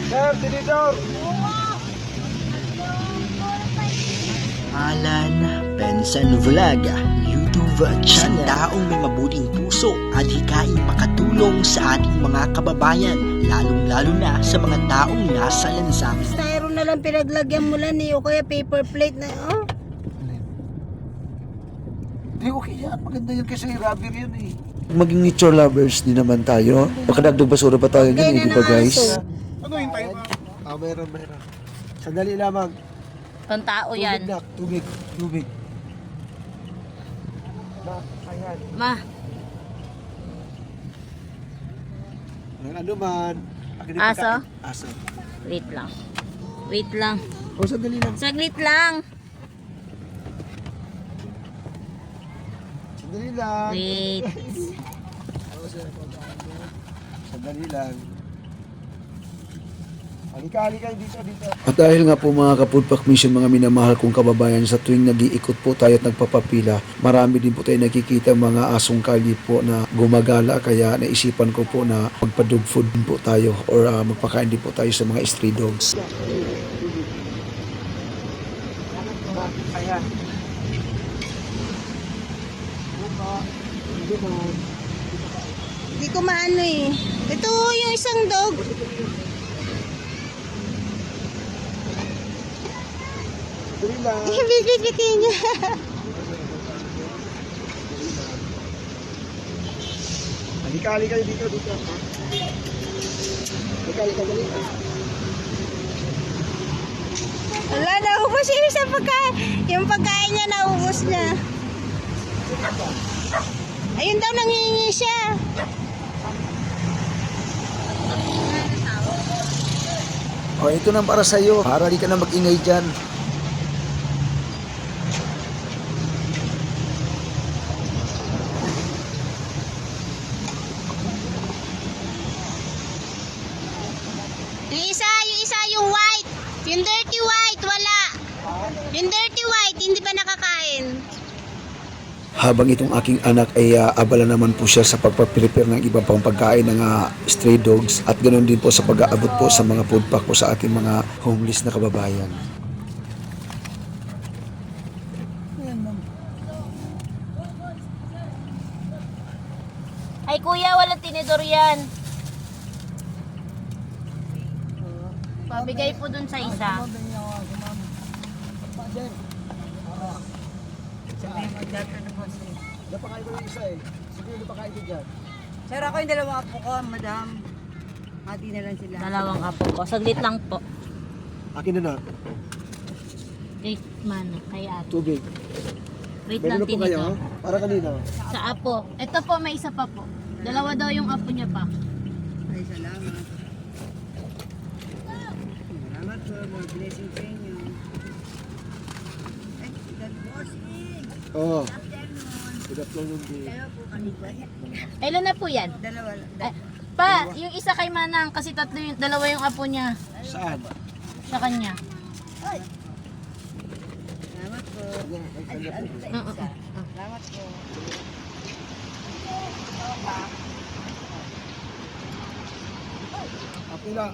Sir, tinidor! Alan Benson Vlog YouTube channel. Taong may mabuting puso at hikaing makatulong sa ating mga kababayan, lalong-lalo na sa mga taong nasa lansangan. Styro na lang pinaglagyan mo lang o kaya paper plate na, oh. Di okay yan, maganda yan kasi rubber yan eh. Maging nature lovers din naman tayo. Makadagdag basura pa tayo din, di ba guys? Ano yung tayo ba? Meron. Sandali lamang. Pantao yan. Tubig. Ayan. Ma. Ano man. Aso? Aso. Wait lang. O, sandali lang. Saglit lang. Sandali lang. Wait. Sandali lang. Halika, dito. At dahil nga po mga ka-Foodpack Mission, mga minamahal kong kababayan, sa tuwing nag-iikot po tayo at nagpapapila, marami din po tayo nakikita mga asong kalye po na gumagala, kaya naisipan ko po na magpa-dog food din po tayo or magpakain din po tayo sa mga stray dogs. Ayan. Hindi ko maano eh. Ito yung isang dog. Sandali lang. Bibit-bitin niya. Halika, dito. Halika, dali. Wala, naubos yung isang pagkain. Yung pagkain niya, naubos niya. Ayun daw, nangingi siya. O ito na para sa iyo, para di ka na mag-ingay dyan. Yung isa yung white. Yung dirty white, wala. Yung dirty white, hindi pa nakakain. Habang itong aking anak ay abala naman po siya sa pagpaprepare ng ibang pang pagkain ng stray dogs at ganoon din po sa pag-aabot po sa mga food pack po sa ating mga homeless na kababayan. Ay kuya, walang tinidor yan. Pabigay po dun sa isa. Napakain ko yung isa eh. Sige, napakain ko dyan. Sir, ako yung dalawang apo ko, madam. Hati na lang sila. Dalawang apo ko. Saglit lang po. Akin na. Kay kay ate. Tubig. Wait Meron lang, na po kayo? tinidor. Para kanina. Sa apo. Ito po, may isa pa po. Dalawa daw yung apo niya pa. Ay, salamat. Salamat po, more blessing sa inyo. Ay, God bossing. Oo. Good afternoon, din. Ilan na po yan? Dalawa. Ay, pa, yung isa kay Manang kasi dalawa yung apo niya Saan? sa kanya. Salamat po. Oo. Salamat po. Akin na.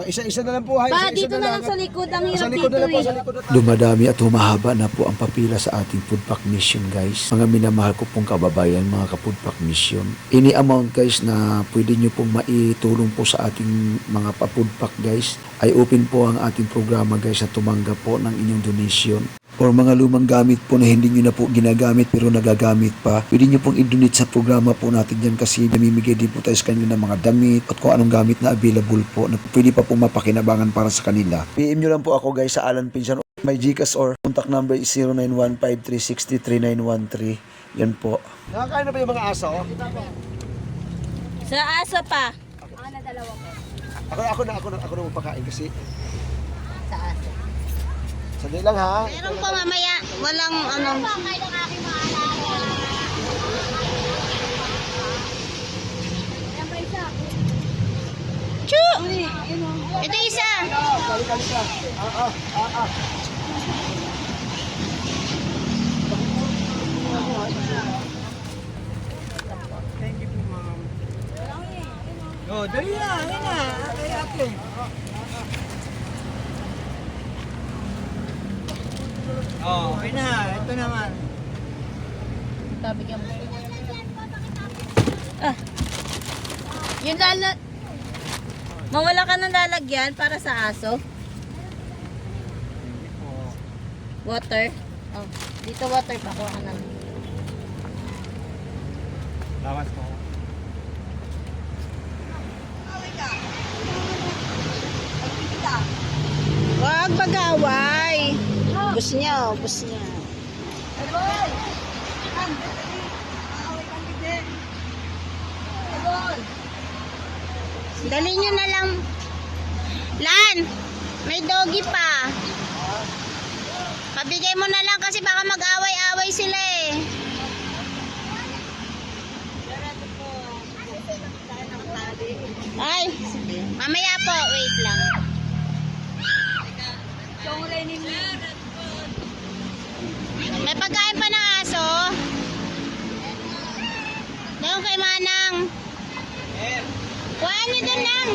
Isa-isa na lang po. Pa, Isa-isa dito na lang lang. sa likod. Ang Sa hirap likod dito na lang po, eh. sa likod na lang. Dumadami at humahaba na po ang papila sa ating food pack mission guys. Mga minamahal ko pong kababayan, mga ka-food pack mission. Any amount guys na pwede nyo pong maitulong po sa ating mga pa-food pack guys, ay open po ang ating programa guys na tumanggap po ng inyong donation. Or mga lumang gamit po na hindi nyo na po ginagamit pero nagagamit pa, pwede nyo pong i-donate sa programa po natin dyan kasi namimigay din po tayo sa kanila ng mga damit at kung anong gamit na available po na pwede pa po mapakinabangan para sa kanila. PM nyo lang po ako guys sa Alan Pinsan. My GCash or contact number is 0915360313. Yan po. Nakakain na ba yung mga aso? Sa aso pa. Ako na magpakain kasi. Sa aso. Sandali lang ha. Meron pa mamaya. Walang ano. Chu! Ito isa. Kali-kali ka. Oh, dali na, ayun na. Ay, ate. Oh, okay na. Ito naman. Sabi ka mo. Ah. Yung mawala ka ng lalagyan para sa aso? Water? Oh, dito water pa ko ka naman. Lawas ko. Wag pag-away. Bus niya, bus niya. Dali nyo na lang. Lan, may doggy pa. Pabigay mo na lang kasi baka mag-away-away sila eh. Ay, mamaya po, wait lang. May pagkain pa ng aso? Doon kay Manang. Kuhaan nyo doon lang.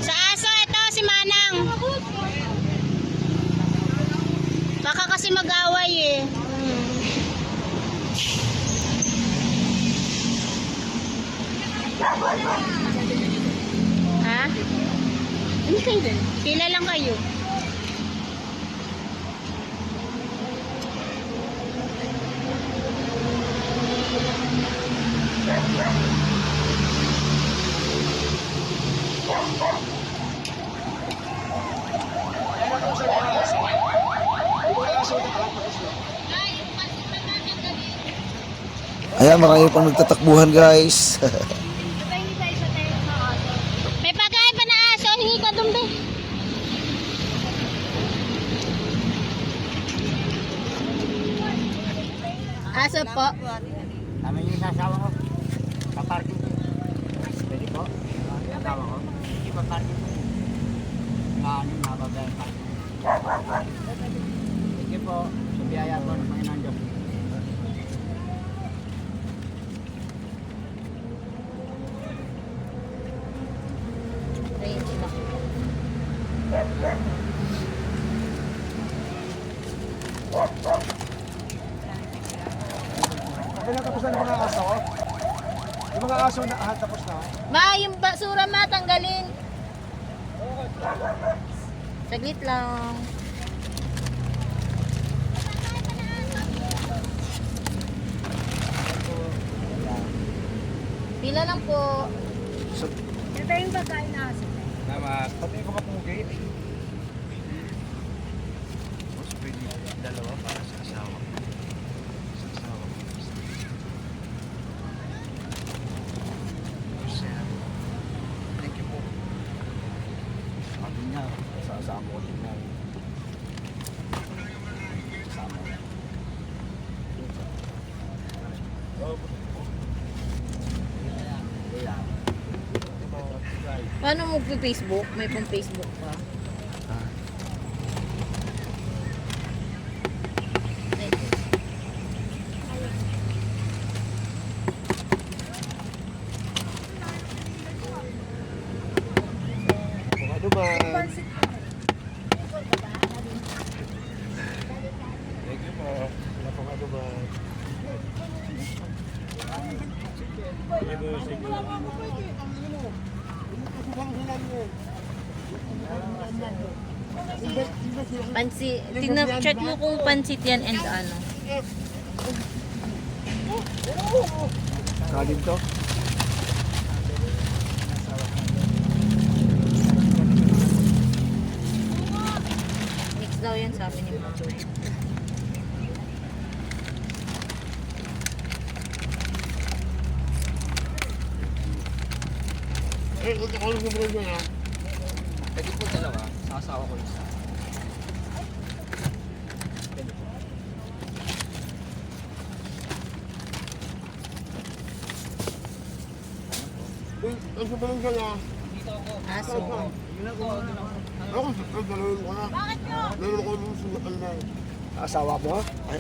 Sa aso, ito si Manang. Baka kasi mag-away eh. Ha? Hindi kayo din. Pila lang kayo. Ayan, marami pang nagtatakbuhan guys. May pagkain pa na aso. Hingi ka doon, be. Aso po. Tama yung sasawa ko. Paparking ko. Pwede po. Sasawa ko. Hindi pa parking ko. Mababay parking. Sige po. Sa biyaya po ng Panginoon Diyos. Okay na, tapos na ng mga aso. Yung mga aso na tapos na. Ma, yung basura matanggalin. Saglit lang. Pila lang po. Ito yung pagkain na aso. Tama. Pati yung mga pugi. Mas pwede dalawa para sa asawa. Sa asawa. Thank you po. Sabi niya, sa asawa ko din na. Kasama. Paano mo Facebook? May pang Facebook pa. Ano ba? Thank you po. Wala pong ano ba? Pansit. Check mo kung pansit yan and ano. Kanin to? Mix daw yan sabi ni Mo. Ito ko lang yung brand niya. Pwede po dalawa. Sa asawa ko isa. Ito pa lang siya. Aso. Ako, dalawin ko na. Bakit nyo? Meron ko yung sumakal na. Asawa mo? Ay,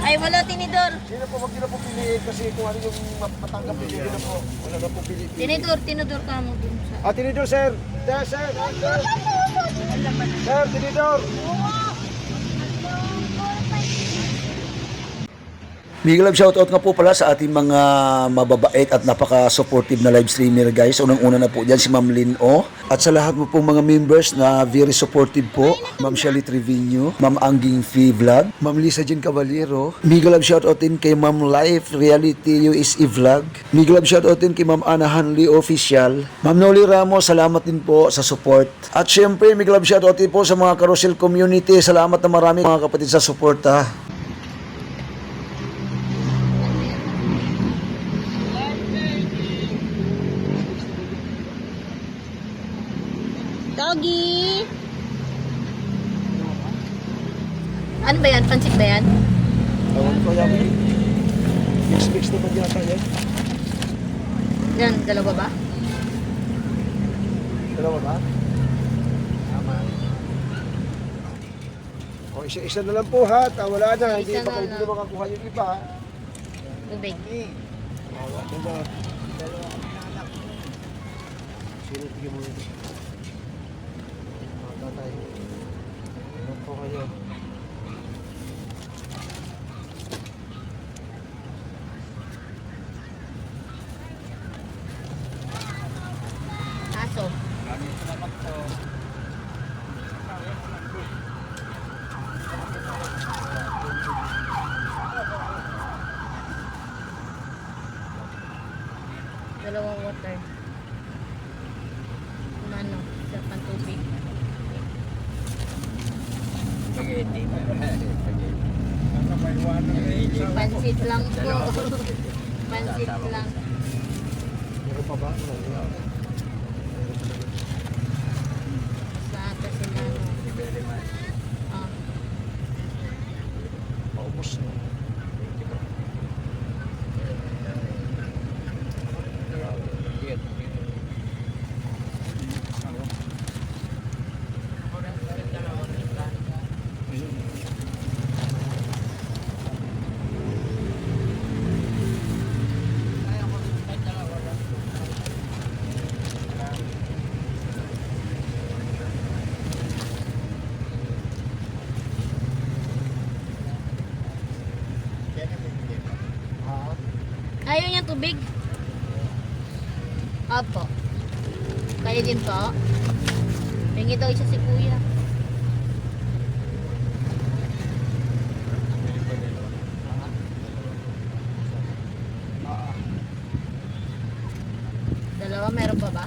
Ay, wala tinidor. Sino po, wag nyo na po piliin kasi kung ano yung matanggap ninyo, yun na po. Wala na po piliin. Tinidor ka mo dun sa... Tinidor, sir. Sir. Sir, tinidor. Mega love shoutout nga po pala sa ating mga mababait at napaka-supportive na live streamer guys. Unang-una na po dyan si Ma'am Lynn O. At sa lahat mo pong mga members na very supportive po, Ma'am Shelly Trevino, Ma'am Angging Fee Vlog, Ma'am Lisa Jean Caballero. Mega love shoutout din kay Ma'am Life Reality USA Vlog. Mega love shoutout din kay Ma'am Ana Hanley Official. Ma'am Noli Ramos, salamat din po sa support. At syempre, mega love shoutout din po sa mga Carousel community. Salamat na marami mga kapatid sa suporta. Doggy! Ano ba yan? Pansit ba yan? Tawag ko yan. Mix naman yata yan. Yan, dalawa ba? Dalawa ba? O, isa na lang po ha. Wala na. Hindi Isa pa na kayo lang. dito makakuha yung iba. Tubig. Sino tigil mo yun? Tatay. Ano po kayo? Aso. Dalawang water. Ano? Isa pang tubig. Pansit lang po. Pansit lang. Meron pa ba? Wala. Sa atas sila. Ah. Paubos na. Ayaw niya tubig? Opo. Kaya din po? Pingi daw isa si kuya. Dalawa, meron pa ba?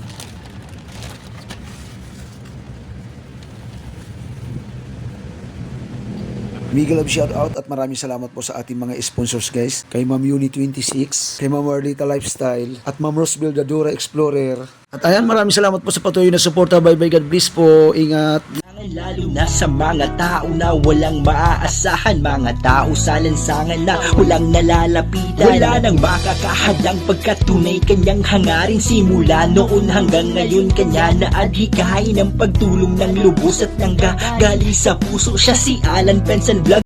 Mega love shoutout at maraming salamat po sa ating mga sponsors guys. Kay Ma'am Uni 26, kay Ma'am Marlita Lifestyle, at Ma'am Rosebel Dadura Explorer. At ayan, maraming salamat po sa patuloy na suporta. Bye bye, God bless po. Ingat. Lalo na sa mga tao na walang maaasahan, mga tao sa lansangan na walang nalalapitan. Wala nang makakahadang pagkatunay kanyang hangarin. Simula noon hanggang ngayon kanya naadhikain ang pagtulong ng lubos at nang galing sa puso. Siya si Alan Pensan Vlog.